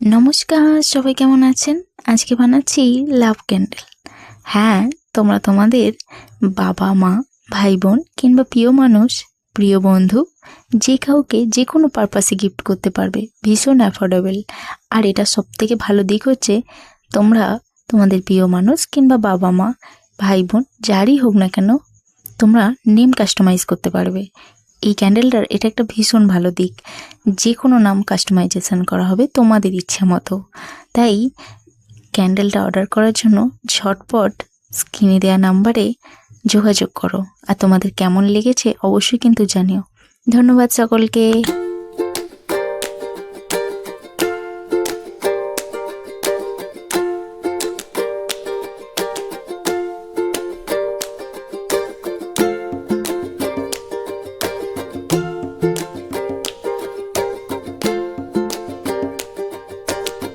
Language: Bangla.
নমস্কার, সবাই কেমন আছেন? আজকে বানাচ্ছি লাভ ক্যান্ডেল। হ্যাঁ, তোমরা তোমাদের বাবা মা, ভাই বোন কিংবা প্রিয় মানুষ, প্রিয় বন্ধু যে কাউকে যে কোনো পারপাসে গিফট করতে পারবে। ভীষণ অ্যাফোর্ডেবল। আর এটা সবথেকে ভালো দিক হচ্ছে তোমরা তোমাদের প্রিয় মানুষ কিংবা বাবা মা, ভাই বোন যারই হোক না কেন তোমরা নেম কাস্টমাইজ করতে পারবে। এই ক্যান্ডেলটার এটা একটা ভীষণ ভালো দিক, যে কোনো নাম কাস্টমাইজেশন করা হবে তোমাদের ইচ্ছা মতো। তাই ক্যান্ডেলটা অর্ডার করার জন্য ঝটপট স্ক্রিনে দেওয়া নাম্বারে যোগাযোগ করো। আর তোমাদের কেমন লেগেছে অবশ্যই কিন্তু জানিও। ধন্যবাদ সকলকে।